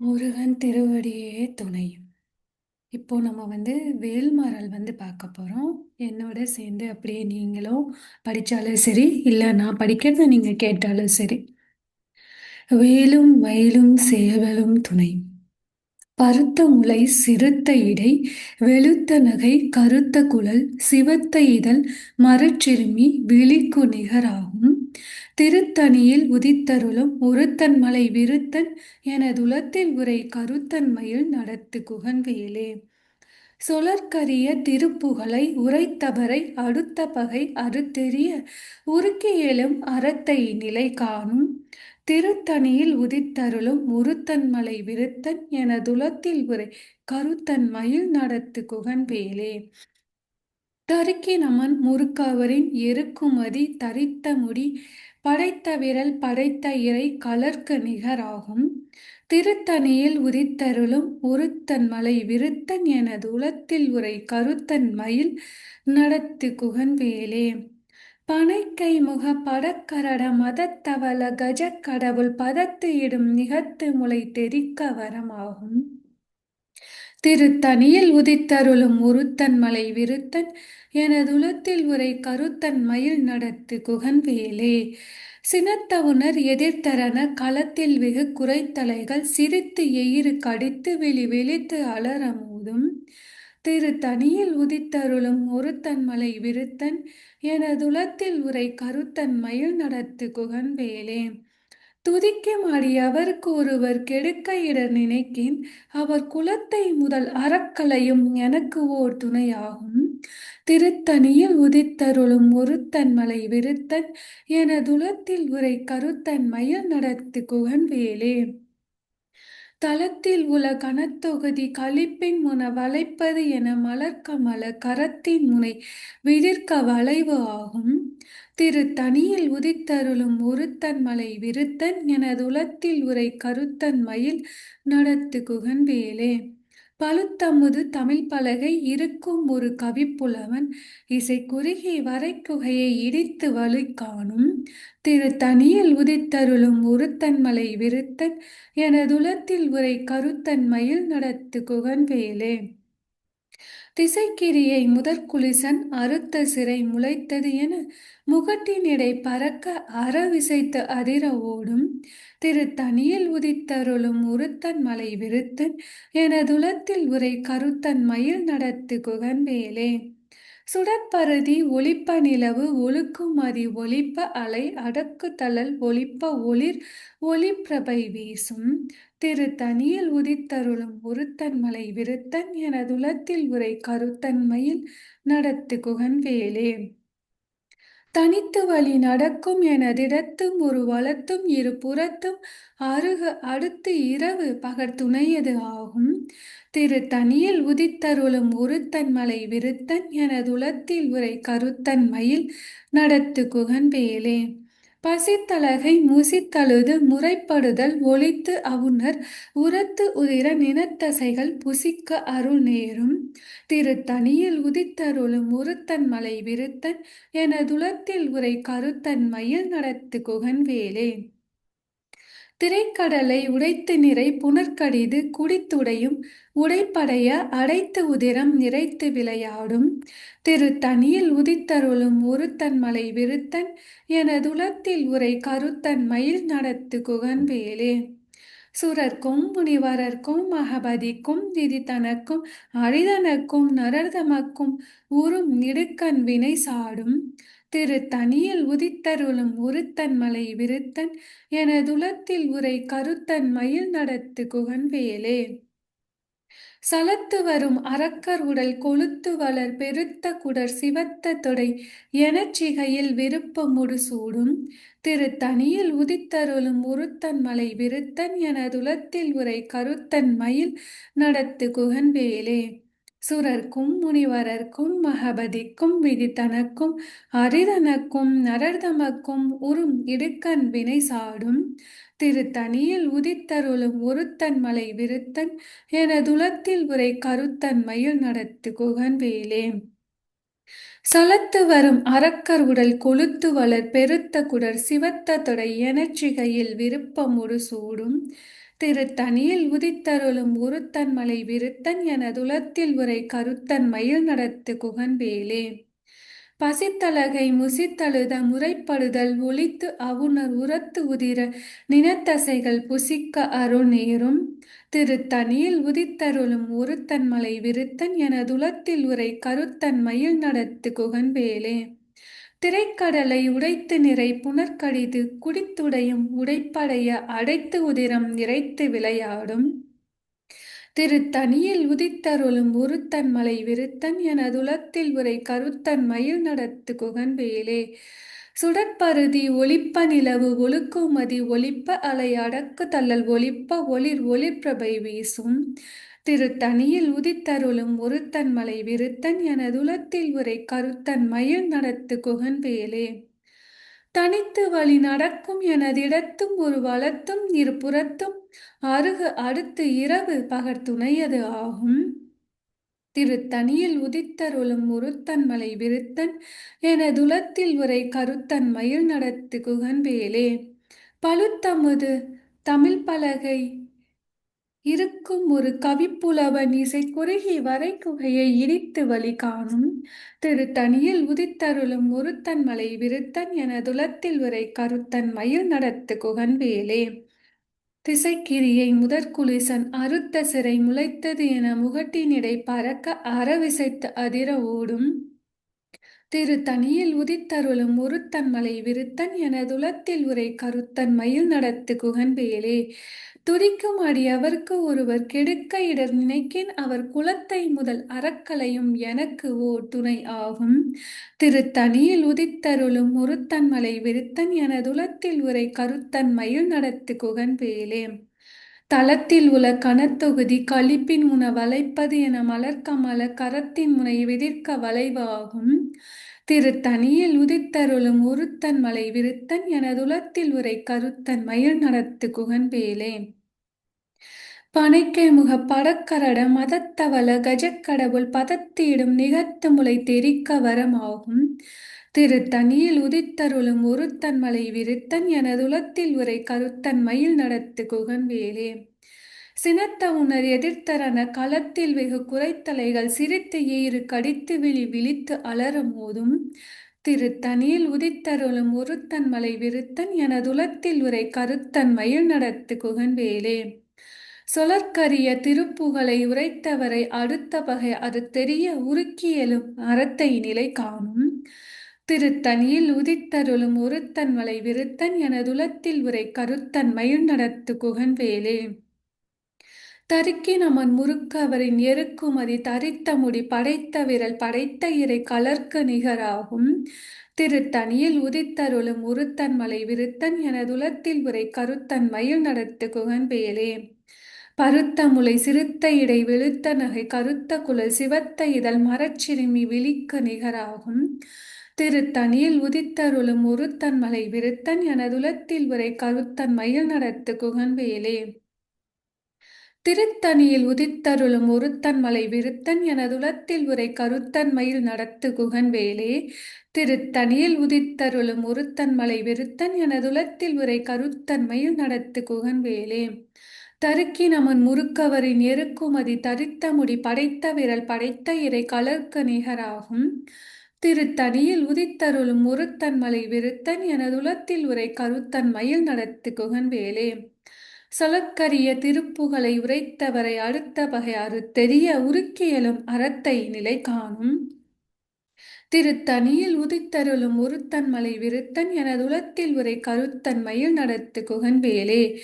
முருகன் திருவடியே துணை. இப்போ நம்ம வேல்மாறல் பார்க்க போறோம். என்னோட சேர்ந்து அப்படியே நீங்களும் படிச்சாலும் சரி, இல்லை நான் படிக்கிறத நீங்க கேட்டாலும் சரி. வேலும் மயிலும் சேவலும் துணை. பருத்த முலை சிறுத்த இடை வெளுத்த நகை கருத்த குழல் சிவத்த இதழ் மரச்சிறுமி விழிக்கு நிகராகும் திருத்தணியில் உதித்தருளும் ஒருத்தன் மலை விருத்தன் எனதுலத்தில் உரை கருத்தன் மயில் நடத்து குகன்வேலே. சொலற்கரிய திருப்புகழை உரைத்தவரை அடுத்த பகை அறுத்தெறிய உருக்கியெழும் அறத்தை நிலை காணும் திருத்தணியில் உதித்தருளும் ஒருத்தன் மலை விருத்தன் எனதுலத்தில் உரை கருத்தன் மயில் நடத்து குகன்வேலே. தருக்கி நமன் முறுக்கவரின் எருக்குமதி தரித்த முடி படைத்த விரல் படைத்த இறை கலர்க்கு நிகராகும் திருத்தணியில் உதித்தருளும் ஒருத்தன் மலை விருத்தன் எனது உளத்தில் உரை கருத்தன் மயில் நடத்து குகன்வேலே. பனைக்கை முக படக்கரட மதத்தவள கஜக்கடவுள் பதத்து இடும் நிகத்து முளை தெரிக்க வரமாகும் திருத்தணியில் உதித்தருளும் ஒருத்தன் மலை விருத்தன் எனதுலத்தில் உரை கருத்தன் மயில் நடத்து குகன்வேலே. சினத்தவுணர் எதிர்த்தரன களத்தில் வெகு குறைத்தலைகள் சிரித்து எயிறு கடித்து விழி விழித்து அலரமோதும் திருத்தணியில் உதித்தருளும் ஒருத்தன் மலை விருத்தன் எனதுலத்தில் உரை கருத்தன் மயில் நடத்து குகன்வேலே. துதிக்கும் அடியவர்க்கு ஒருவர் கெடுக்க இடர் நினைக்கின் அவர் குலத்தை முதல் அறக்களையும் எனக்கு ஓர் துணையாகும் திருத்தணியில் உதித்தருளும் ஒருத்தன் மலை விருத்தன் எனதுலத்தில் உரை கருத்தன் மயில் நடத்து குகன்வேலே. தலத்தில் உல கனத்தொகுதி களிப்பின் முன வளைப்பது என மலர்க்கமல கரத்தின் முனை விதிர்க்க வளைவு ஆகும் திருத்தணியில் உதித்தருளும் ஒருத்தன் மலை விருத்தன் எனதுலத்தில் உரை கருத்தன் மயில் நடத்து குகன்வேலே. பழுத்தமுது தமிழ் பலகை இருக்கும் ஒரு கவிப்புலவன் இசை குறுகி வரைக்குகையை இடித்து வழி காணும் திருத்தணியில் உதித்தருளும் ஒருத்தன் மலை விருத்தன் எனதுலத்தில் உரை கருத்தன் மயில் நடத்து குகன்வேலே. திசைக்கிரியை முதற்குலிசன் அறுத்த சிறை முளைத்தது என முகட்டினிடை பறக்க அறவிசைத்து அதிர ஓடும் திருத்தணியில் உதித்தருளும் ஒருத்தன் மலை விருத்தன் எனதுலத்தில் உரை கருத்தன் மயில் நடத்து குகன்வேலே. சுடற்பருதி ஒளிப்ப நிலவு ஒழுக்குமதி ஒளிப்ப அலை அடக்கு தழல் ஒளிப்ப ஒளிர் ஒளிப்பிரபை வீசும் திருத்தணியில் உதித்தருளும் ஒருத்தன் மலை விருத்தன் எனதுலத்தில் உரை கருத்தன் மயில் நடத்து குகன்வேலே. தனித்து வழி நடக்கும் எனதிடத்தும் ஒரு வலத்தும் இரு புறத்தும் அருக அடுத்து இரவு பகற்துணையது ஆகும் திருத்தணியில் உதித்தருளும் ஒருத்தன் மலை விருத்தன் எனதுலத்தில் உரை கருத்தன் மயில் நடத்து குகன்வேலே. பசித்தலகை மூசித்தழுது முறைப்படுதல் ஒலித்து அவுணர் உரத்து உதிர நினத்தசைகள் புசிக்க அருள் நேரும் திருத்தணியில் உதித்தருளும் ஒருத்தன் மலை விருத்தன் எனதுலத்தில் உரை கருத்தன் மயில் நடத்து குகன்வேலே. திரைக்கடலை உடைத்து நிறை புனற்கடிது குடித்துடையும் உடைப்படைய அடைத்து உதிரம் நிறைத்து விளையாடும் திருத்தணியில் உதித்தருளும் ஒருத்தன் மலை விருத்தன் எனதுலத்தில் உரை கருத்தன் மயில் நடத்து குகன்வேலே. சுரர்க்கும் முனிவரர்க்கும் மகபதிக்கும் திதிதனக்கும் அரிதனக்கும் நரர்தமக்கும் உறும் இடுக்கண் வினை சாடும் திருத்தணியில் உதித்தருளும் ஒருத்தன் மலை விருத்தன் எனதுலத்தில் உரை கருத்தன் மயில் நடத்து குகன்வேலே. சலத்து வரும் அரக்கர் உடல் கொழுத்து வளர் பெருத்த குடர் சிவத்த தொடை எனச்சிகையில் விருப்பமுடு சூடும் திருத்தணியில் உதித்தருளும் ஒருத்தன் மலை விருத்தன் எனதுலத்தில் உரை கருத்தன் மயில் நடத்து குகன்வேலே. சுரர்க்கும் முனிவரர்க்கும் மகபதிக்கும் விதித்தனக்கும் அரிதனக்கும் நரர்தமக்கும் உறும் இடுக்கண் வினை சாடும் திருத்தணியில் உதித்தருளும் ஒருத்தன் மலை விருத்தன் எனதுலத்தில் உரை கருத்தன் மயில் நடத்து குகன்வேலே. சலத்து வரும் அரக்கர் உடல் கொழுத்து வளர் பெருத்த குடர் சிவத்த தொடை எனச்சிகையில் விருப்பமுடு சூடும் திருத்தணியில் உதித்தருளும் ஒருத்தன் மலை விருத்தன் எனதுளத்தில் உரை கருத்தன் மயில் நடத்து குகன்வேலே. பசித்தலகை முசித்தழுத முறைப்படுதல் ஒளித்து அவுணர் உரத்து உதிர நினத்தசைகள் புசிக்க அருள் நேரும். திருத்தணியில் உதித்தருளும் ஒருத்தன் மலை விருத்தன் எனதுளத்தில் உரை கருத்தன் மயில் நடத்து குகன்வேலே. திரைக்கடலை உடைத்து நிறை புனற்கடிது குடித்துடையும் உடைப்படைய அடைத்து உதிரம் நிறைத்து விளையாடும். திருத்தணியில் உதித்தருளும் ஒருத்தன் மலை விருத்தன் எனதுளத்தில் உரை கருத்தன் மயில் நடத்து குகன்வேலே. சுடற்பருதி ஒளிப்ப நிலவு ஒழுக்குமதி ஒளிப்ப அலை அடக்கு தள்ளல் ஒளிப்ப ஒளிர் ஒளிர்பிரபை வீசும். திருத்தணியில் உதித்தருளும் ஒருத்தன் மலை விருத்தன் எனதுளத்தில் உரை கருத்தன் மயில் நடத்து குகன்வேலே. தனித்து வழி நடக்கும் எனதிடத்தும் ஒரு வலத்தும் இரு புறத்தும் அருகு அடுத்து இரவு பகற்துணையது ஆகும். திருத்தணியில் உதித்தருளும் ஒருத்தன் மலை விருத்தன் எனதுளத்தில் உரை கருத்தன் மயில் நடத்து குகன்வேலே. பழுத்தமுது தமிழ் பலகை இருக்கும் ஒரு கவிப்புலவன் இசை குறுகி வரை குகையை இடித்து வழி காணும். திருத்தணியில் உதித்தருளும் ஒருத்தன் மலை விருத்தன் எனதுளத்தில் உரை கருத்தன் மயில் நடத்து குகன்வேலே. திசைக்கிரியை முதற்குலிசன் அறுத்த சிறை முளைத்தது என முகட்டினிடை பறக்க அறவிசைத்து அதிர ஓடும். திருத்தணியில் உதித்தருளும் ஒருத்தன் மலை விருத்தன் எனதுளத்தில் உரை கருத்தன் மயில் நடத்து குகன்வேலே. துதிக்கும் அடியவர்க்கு ஒருவர் கெடுக்க இடர் நினைக்கின் அவர் குலத்தை முதல் அறக்கலையும் எனக்கு ஓர் துணை ஆகும். திருத்தணியில் உதித்தருளும் ஒருத்தன் மலை விருத்தன் எனதுளத்தில் உரை கருத்தன் மயில் நடத்து குகன்வேலே. தளத்தில் உள்ள கனத்தொகுதி களிப்பின் உண வளைப்பது என மலர்க்கமல கரத்தின் முனை விதிர்க்க வளைவு ஆகும். திருத்தணியில் உதித்தருளும் ஒருத்தன் மலை விருத்தன் எனதுளத்தில் உரை கருத்தன் மயில் நடத்து குகன்வேலே. பனைக்கை முக படக்கரட மதத்தவள கஜக்கடவுள் பதத்திடும் நிகத்து முளை தெரிக்க வரமாகும். திருத்தணியில் உதித்தருளும் ஒருத்தன் மலை விருத்தன் எனதுளத்தில் உரை கருத்தன் மயில் நடத்து குகன்வேலே. சினத்த உணர் எதிர்த்தரன களத்தில் வெகு குறைத்தலைகள் சிரித்து ஏறு கடித்து விழி விழித்து அலற மோதும். திருத்தணியில் உதித்தருளும் ஒருத்தன் மலை விருத்தன் எனதுளத்தில் உரை கருத்தன் மயில் நடத்து குகன்வேலே. சொலற்கரிய திருப்புகழை உரைத்தவரை அடுத்த பகை அது தெரிய உருக்கியலும் அறத்தை நிலை காணும். திருத்தணியில் உதித்தருளும் ஒருத்தன் மலை விருத்தன் எனதுளத்தில் உரை கருத்தன் மயில் நடத்து குகன்வேலே. தருக்கி நமன் முறுக்கு அவரின் எருக்குமதி தரித்த முடி படைத்த விரல் படைத்த இறை கலர்க்கு நிகராகும். திருத்தணியில் உதித்தருளும் ஒருத்தன் மலை விருத்தன் எனதுளத்தில் உரை கருத்தன் மயில் நடத்து குகன்வேலே. பருத்த முளை சிறுத்த இடை வெளுத்த நகை கருத்த குழல் சிவத்த இதழ் மரச்சிறுமி விழிக்கு நிகராகும். திருத்தணியில் உதித்தருளும் ஒருத்தன் மலை விருத்தன் எனதுளத்தில் உரை கருத்தன் மயில் நடத்து குகன்வேலே. திருத்தணியில் உதித்தருளும் ஒருத்தன் மலை விருத்தன் எனதுளத்தில் உரை கருத்தன் மயில் நடத்து குகன்வேலே. திருத்தணியில் உதித்தருளும் ஒருத்தன் மலை விருத்தன் எனதுளத்தில் உரை கருத்தன் மயில் நடத்து குகன்வேலே. தருக்கி நமன் முறுக்கவரின் எருக்குமதி தரித்த முடி படைத்த விரல் படைத்த இறை கலர்க்கு நிகராகும். திருத்தணியில் உதித்தருளும் ஒருத்தன் மலை விருத்தன் எனதுளத்தில் உரை கருத்தன் மயில் நடத்து குகன்வேலே. சொலற்கரிய திருப்புகழை உரைத்தவரை அடுத்த பகை அறுத்தெறிய உருக்கியலும் அறத்தை நிலை காணும். திருத்தணியில் உதித்தருளும் ஒருத்தன் மலை விருத்தன் எனதுளத்தில் உரை கருத்தன் மயில் நடத்து குகன்வேலே.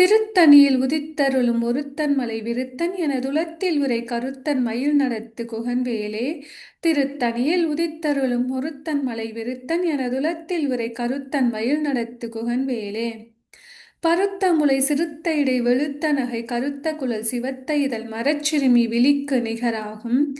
திருத்தணியில் உதித்தருளும் ஒருத்தன் மலை விருத்தன் எனதுளத்தில் உரை கருத்தன் மயில் நடத்து குகன்வேலே. திருத்தணியில் உதித்தருளும் ஒருத்தன் மலை விருத்தன் எனதுளத்தில் உரை கருத்தன் மயில் நடத்து குகன்வேலே. பருத்த முளை சிறுத்த இடை வெளுத்த நகை கருத்த குழல் சிவத்த இதழ் மரச்சிறுமி விழிக்கு நிகராகும்.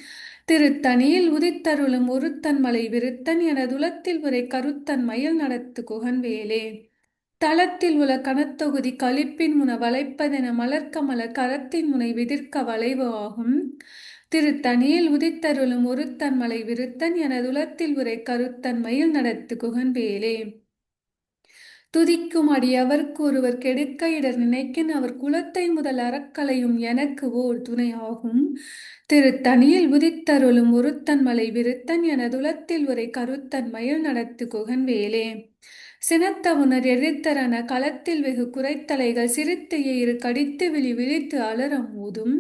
திருத்தணியில் உதித்தருளும் ஒருத்தன் மலை விருத்தன் எனதுளத்தில் உரை கருத்தன் மயில் நடத்து குகன்வேலே. தளத்தில் உள்ள கனத்தொகுதி களிப்பின் முன வளைப்பதென மலர்க்கமல கரத்தின் முனை விதிர்க்க வளைவு ஆகும். திருத்தணியில் உதித்தருளும் ஒருத்தன் மலை விருத்தன் எனதுளத்தில் உரை கருத்தன் மயில் நடத்து குகன்வேலே. துதிக்கும் அடியவர்க்கு ஒருவர் கெடுக்க இடர் நினைக்கின் அவர் குலத்தை முதல் அறக்கலையும் எனக்கு ஓர் துணையாகும். திருத்தணியில் உதித்தருளும் ஒருத்தன் மலை விருத்தன் எனதுலத்தில் உரை கருத்தன் மயில் நடத்து குகன் வேலே. சினத்தவுணர் எதிர்த்தரன களத்தில் வெகு குறைத்தலைகள் சிரித்து எயிறு கடித்து விழி விழித்து அலற மூதும்.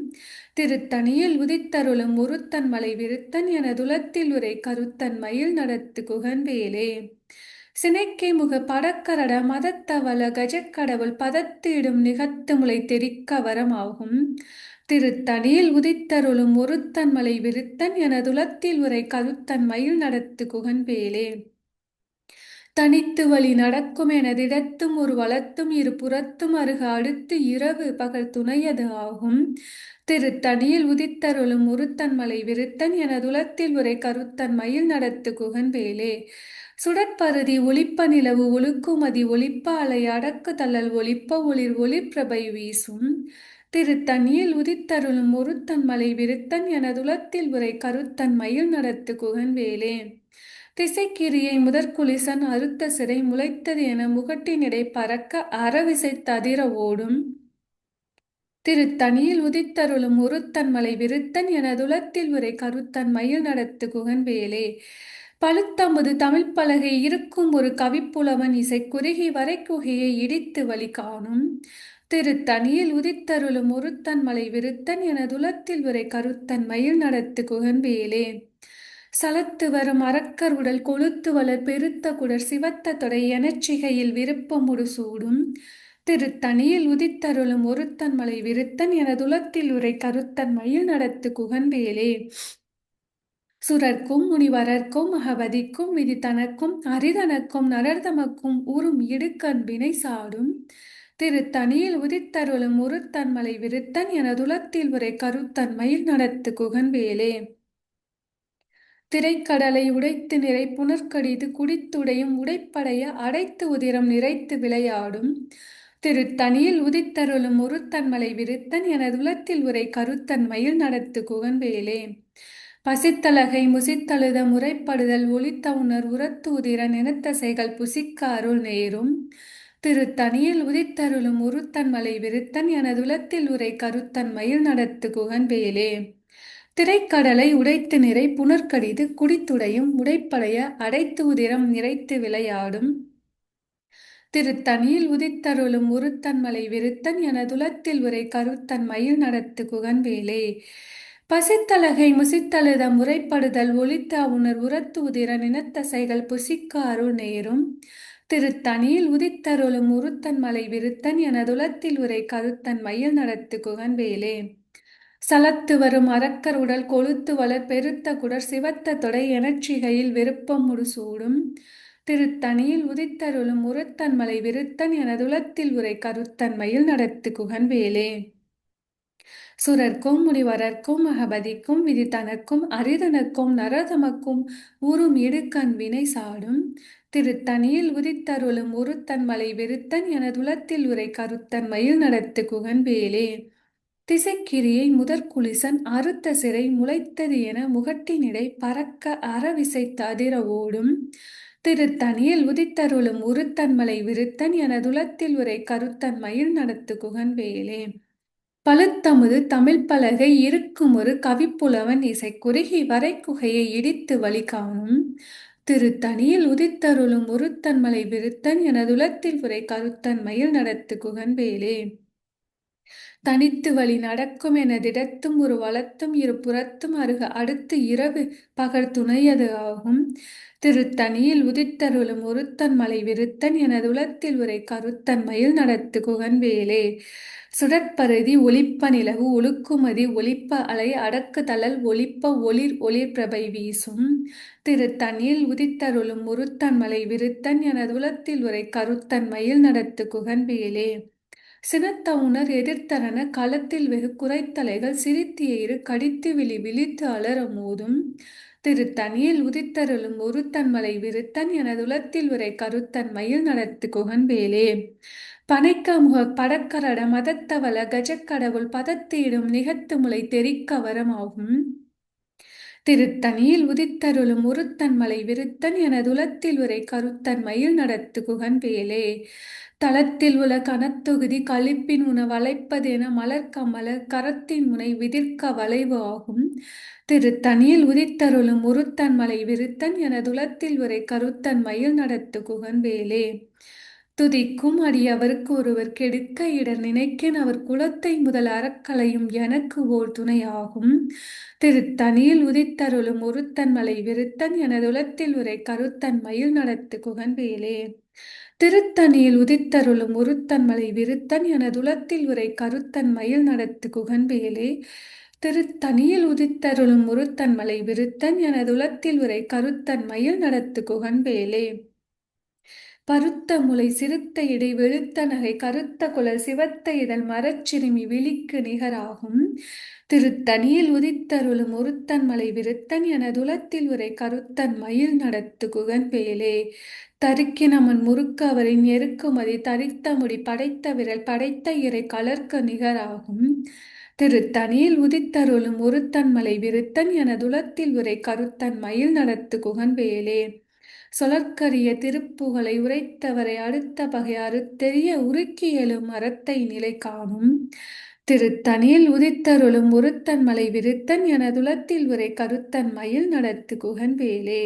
திருத்தணியில் உதித்தருளும் ஒருத்தன் மலை விருத்தன் எனதுலத்தில் உரை கருத்தன் மயில் நடத்து குகன் வேலே. சினைக்கை முக படக்கரட மதத்தவள கஜக்கடவுள் பதத்திடும் நிகத்து முளை தெரிக்க வரமாகும். திருத்தணியில் உதித்தருளும் ஒருத்தன் மலை விருத்தன் எனதுலத்தில் உரை கருத்தன் மயில் நடத்து குகன் வேலே. தனித்து வழி நடக்கும் எனதிடத்தும் ஒரு வளத்தும் இரு புறத்தும் அருக அடுத்து இரவு பகல் துணையது ஆகும். திருத்தணியில் உதித்தருளும் ஒருத்தன் மலை விருத்தன் எனதுலத்தில் உரை கருத்தன் மயில் நடத்து குகன் வேலே. சுடற்பருதி ஒளிப்ப நிலவு ஒழுக்குமதி ஒளிப்ப அலை அடக்கு தள்ளல் ஒளிப்ப ஒளிர் ஒளிர்பிரபை வீசும். திருத்தணியில் உதித்தருளும் ஒருத்தன் மலை விருத்தன் எனதுலத்தில் உரை கருத்தன் மயில் நடத்து குகன் வேலே. திசைக்கிரியை முதற்குலிசன் அறுத்த சிறை முளைத்தது என முகட்டினிடை பறக்க அறவிசை ததிர ஓடும். திருத்தணியில் உதித்தருளும் ஒருத்தன் மலை விருத்தன் எனதுலத்தில் உரை கருத்தன் மயில் நடத்து குகன் வேலே. பழுத்தமுது தமிழ் பலகை இருக்கும் ஒரு கவிப்புலவன் இசை குறுகி வரைக்குகையை இடித்து வழி காணும். திருத்தணியில் உதித்தருளும் ஒருத்தன் மலை விருத்தன் எனதுலத்தில் உரை கருத்தன் மயில் நடத்து குகன் வேலே. சலத்து வரும் அரக்கர் உடல் கொழுத்து வளர் பெருத்த குடர் சிவத்த தொடை எனச்சிகையில் விருப்பமுடு சூடும். திருத்தணியில் உதித்தருளும் ஒருத்தன் மலை விருத்தன் எனதுலத்தில் உரை கருத்தன் மயில் நடத்து குகன் வேலே. சுரர்க்கும் முனிவரர்க்கும் மகபதிக்கும் விதி தனக்கும் அரிதனக்கும் நரர்தமக்கும் உறும் இடுக்கண்பினை சாடும். திருத்தணியில் உதித்தருளும் ஒருத்தன் மலை விருத்தன் எனதுலத்தில் உரை கருத்தன் மயில் நடத்து குகன் வேலே. திரைக்கடலை உடைத்து நிறை புனர்கடிது குடித்துடையும் உடைப்படைய அடைத்து உதிரம் நிறைத்து விளையாடும். திருத்தணியில் உதித்தருளும் ஒருத்தன் மலை விருத்தன் எனதுலத்தில் உரை கருத்தன் மயில் நடத்து குகன் வேலே. பசித்தலகை முசித்தழுத முறைப்படுதல் ஒளித்த உணர் உரத்து உதிர நினத்தசைகள் புசிக்க அருள் நேரும். திருத்தணியில் உதித்தருளும் ஒருத்தன் மலை விருத்தன் எனதுலத்தில் உரை கருத்தன் மயில் நடத்து குகன் வேலே. திரைக்கடலை உடைத்து நிறை புனர்கடிது குடித்துடையும் உடைப்படைய அடைத்து உதிரம் நிறைத்து விளையாடும். திருத்தணியில் உதித்தருளும் ஒருத்தன் மலை விருத்தன் எனதுலத்தில் உரை கருத்தன் மயில் நடத்து குகன் வேலே. பசித்தலகை முசித்தழுத முறைப்படுதல் ஒளித்த உணர் உரத்து உதிர நினத்தசைகள் புசிக்க அருள் நேரும். திருத்தணியில் உதித்தருளும் ஒருத்தன் மலை விருத்தன் எனதுலத்தில் உரை கருத்தன் மயில் நடத்து குகன் வேலே. சலத்து வரும் அரக்கர் உடல் கொழுத்து வளர் பெருத்த குடர் சிவத்த தொடை எனச்சிகையில் விருப்பமுடு சூடும். திருத்தணியில் உதித்தருளும் ஒருத்தன் மலை விருத்தன் எனதுலத்தில் உரை கருத்தன் மயில் நடத்து குகன் வேலே. சுரர்க்கும் முனிவரர்க்கும் மகபதிக்கும் விதி தனக்கும் அரிதனக்கும் நரதமக்கும் உறும் இடுக்கண் வினை சாடும். திருத்தணியில் உதித்தருளும் ஒருத்தன் மலை விருத்தன் எனதுலத்தில் உரை கருத்தன் மயில் நடத்து குகன் வேலே. திசைக்கிரியை முதற்குலிசன் அறுத்த சிறை முளைத்தது என முகட்டினிடை பறக்க அறவிசை ததிர ஓடும். திருத்தணியில் உதித்தருளும் ஒருத்தன் மலை விருத்தன் எனதுலத்தில் உரை கருத்தன் மயில் நடத்து குகன் வேலே. பழுத்தமுது தமிழ் பலகை இருக்கும் ஒரு கவிப்புலவன் இசை குறுகி வரைக்குகையை இடித்து வழி காணும். திருத்தணியில் உதித்தருளும் ஒருத்தன் மலை விருத்தன் எனதுலத்தில் உரை கருத்தன் மயில் நடத்து குகன் வேலே. தனித்து வழி நடக்கும் எனதிடத்தும் ஒரு வளத்தும் இரு புறத்தும் அருக அடுத்து இரவு பகல் துணையது ஆகும். திருத்தணியில் உதித்தருளும் ஒருத்தன் மலை விருத்தன் எனதுலத்தில் உரை கருத்தன் மயில் நடத்து குகன் வேலே. சுடற்பருதி ஒளிப்ப நிலவு ஒழுக்குமதி ஒளிப்ப அலை அடக்கு தளல் ஒளிப்ப ஒளிர் ஒளிர்பிரபை வீசும். திருத்தணியில் உதித்தருளும் ஒருத்தன் மலை விருத்தன் எனதுலத்தில் உரை கருத்தன் மயில் நடத்து குகன் வேலே. சினத்தவுணர் எதிர்த்தரன களத்தில் வெகு குறைத்தலைகள் சிரித்து எயிறு கடித்து விழி விழித்து அலற மோதும். திருத்தணியில் உதித்தருளும் ஒருத்தன் மலை விருத்தன் எனதுலத்தில் உரை கருத்தன் மயில் நடத்து குகன் வேலே. பனைக்கமுக படக்கரட மதத்தவள கஜக்கடவுள் பதத்திடும் நிகத்து முளை தெரிக்க வரமாகும். திருத்தணியில் உதித்தருளும் ஒருத்தன் மலை விருத்தன் எனதுளத்தில் உரை கருத்தன் மயில் நடத்து குகன் வேலே. தளத்தில் உல கனத்தொகுதி களிப்பின் உண வளைப்பதென மலர்க்கமல கரத்தின் முனை விதிர்க்க வளைவு ஆகும். திருத்தணியில் உதித்தருளும் ஒருத்தன் மலை விருத்தன் எனதுளத்தில் உரை கருத்தன் மயில் நடத்து குகன் வேலே. துதிக்கும் அடியவருக்கு ஒருவர் கெடுக்க இடர் நினைக்கேன் அவர் குலத்தை முதல் அறக்கலையும் எனக்கு ஓர் துணையாகும். திருத்தணியில் உதித்தருளும் ஒருத்தன் மலை விருத்தன் எனதுளத்தில் உரை கருத்தன் மயில் நடத்து குகன் வேலே. திருத்தணியில் உதித்தருளும் ஒருத்தன் மலை விருத்தன் எனதுளத்தில் உரை கருத்தன் மயில் நடத்து குகன் வேலே. திருத்தணியில் உதித்தருளும் ஒருத்தன் மலை விருத்தன் எனதுளத்தில் உரை கருத்தன் மயில் நடத்து குகன் வேலே. பருத்த முலை சிறுத்த இடை வெளுத்த நகை கருத்த குழல் சிவத்த இதழ் மரச்சிறுமி விழிக்கு நிகராகும். திருத்தணியில் உதித்தருளும் ஒருத்தன் மலை விருத்தன் எனதுளத்தில் உரை கருத்தன் மயில் நடத்து குகன் வேலே. தருக்கினமன் முறுக்கு அவரின் எருக்குமதி தரித்த முடி படைத்த விரல் படைத்த இறை கலர்க்க நிகராகும். திருத்தணியில் உதித்தருளும் ஒருத்தன் மலை விருத்தன் எனதுளத்தில் உரை கருத்தன் மயில் நடத்து குகன் வேலே. சொலற்கரிய திருப்புகழை உரைத்தவரை அடுத்த பகை அறுத்தெறிய உருக்கி எழும் அறத்தை நிலை காணும். திருத்தணியில் உதித்தருளும் ஒருத்தன் மலை விருத்தன் எனதுளத்தில் உரை கருத்தன் மயில் நடத்து குகன் வேலே.